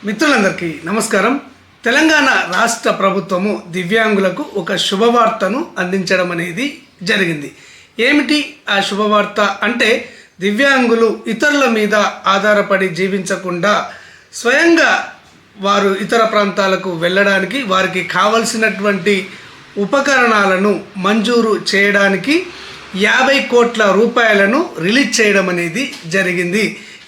మిత్రులందరికీ నమస్కారం. తెలంగాణ రాష్ట్ర ప్రభుత్వము దివ్యాంగులకు ఒక శుభవార్తను అందించడం అనేది జరిగింది. ఏమిటి ఆ శుభవార్త అంటే, దివ్యాంగులు ఇతరుల మీద ఆధారపడి జీవించకుండా స్వయంగా వారు ఇతర ప్రాంతాలకు వెళ్ళడానికి వారికి కావలసినటువంటి ఉపకరణాలను మంజూరు చేయడానికి 50 కోట్ల రూపాయలను రిలీజ్ చేయడం అనేది జరిగింది.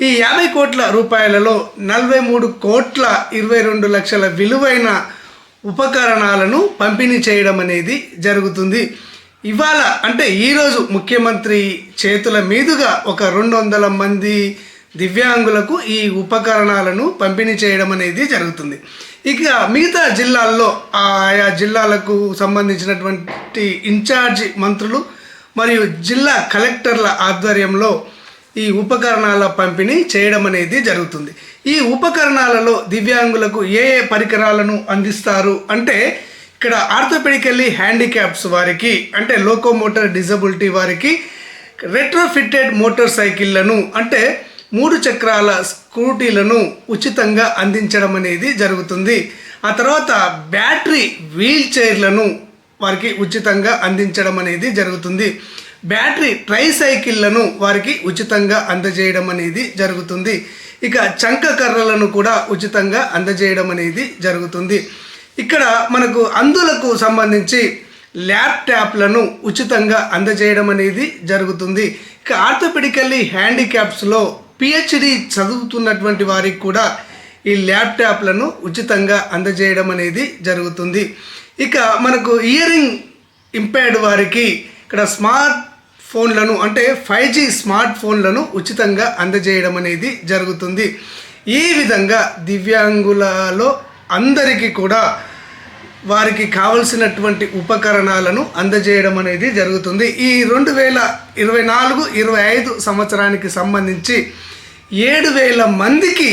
ఈ 50 కోట్ల రూపాయలలో 43 కోట్ల 22 లక్షల విలువైన ఉపకరణాలను పంపిణీ చేయడం అనేది జరుగుతుంది. ఇవాళ అంటే ఈరోజు ముఖ్యమంత్రి చేతుల మీదుగా ఒక 200 మంది దివ్యాంగులకు ఈ ఉపకరణాలను పంపిణీ చేయడం అనేది జరుగుతుంది. ఇక మిగతా జిల్లాల్లో ఆయా జిల్లాలకు సంబంధించినటువంటి ఇన్ఛార్జి మంత్రులు మరియు జిల్లా కలెక్టర్ల ఆధ్వర్యంలో ఈ ఉపకరణాల పంపిణీ చేయడం అనేది జరుగుతుంది. ఈ ఉపకరణాలలో దివ్యాంగులకు ఏ ఏ పరికరాలను అందిస్తారు అంటే, ఇక్కడ ఆర్థోపెడికల్లీ హ్యాండిక్యాప్స్ వారికి అంటే లోకోమోటర్ డిజబిలిటీ వారికి రెట్రోఫిట్టెడ్ మోటార్ సైకిళ్లను అంటే 3 చక్రాల స్కూటీలను ఉచితంగా అందించడం అనేది జరుగుతుంది. ఆ తర్వాత బ్యాటరీ వీల్ చైర్లను వారికి ఉచితంగా అందించడం అనేది జరుగుతుంది. బ్యాటరీ ట్రైసైకిళ్లను వారికి ఉచితంగా అందజేయడం అనేది జరుగుతుంది. ఇక చంక కర్రలను కూడా ఉచితంగా అందజేయడం అనేది జరుగుతుంది. ఇక్కడ మనకు అందులకు సంబంధించి ల్యాప్టాప్లను ఉచితంగా అందజేయడం అనేది జరుగుతుంది. ఇక ఆర్థోపెడికల్లీ హ్యాండిక్యాప్స్లో పిహెచ్డి చదువుతున్నటువంటి వారికి కూడా ఈ ల్యాప్టాప్లను ఉచితంగా అందజేయడం అనేది జరుగుతుంది. ఇక మనకు ఇయరింగ్ ఇంపైర్డ్ వారికి ఇక్కడ స్మార్ట్ ఫోన్లను అంటే 5G స్మార్ట్ ఫోన్లను ఉచితంగా అందజేయడం అనేది జరుగుతుంది. ఈ విధంగా దివ్యాంగులలో అందరికీ కూడా వారికి కావలసినటువంటి ఉపకరణాలను అందజేయడం అనేది జరుగుతుంది. ఈ 2024-25 సంవత్సరానికి సంబంధించి 7,000 మందికి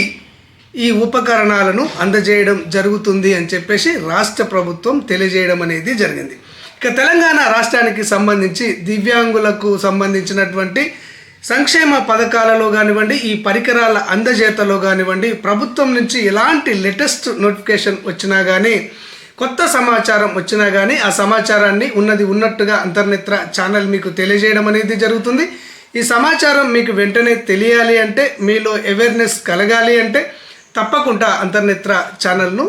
ఈ ఉపకరణాలను అందజేయడం జరుగుతుంది అని చెప్పేసి రాష్ట్ర ప్రభుత్వం తెలియజేయడం అనేది జరిగింది. ఇక తెలంగాణ రాష్ట్రానికి సంబంధించి దివ్యాంగులకు సంబంధించినటువంటి సంక్షేమ పథకాలలో కానివ్వండి, ఈ పరికరాల అందజేతలో కానివ్వండి, ప్రభుత్వం నుంచి ఎలాంటి లేటెస్ట్ నోటిఫికేషన్ వచ్చినా కానీ, కొత్త సమాచారం వచ్చినా కానీ ఆ సమాచారాన్ని ఉన్నది ఉన్నట్టుగా అంతర్నేత్ర ఛానల్ మీకు తెలియజేయడం అనేది జరుగుతుంది. ఈ సమాచారం మీకు వెంటనే తెలియాలి అంటే, మీలో అవేర్నెస్ కలగాలి అంటే తప్పకుండా అంతర్నేత్ర ఛానల్ను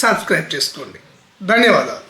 సబ్స్క్రైబ్ చేసుకోండి. ధన్యవాదాలు.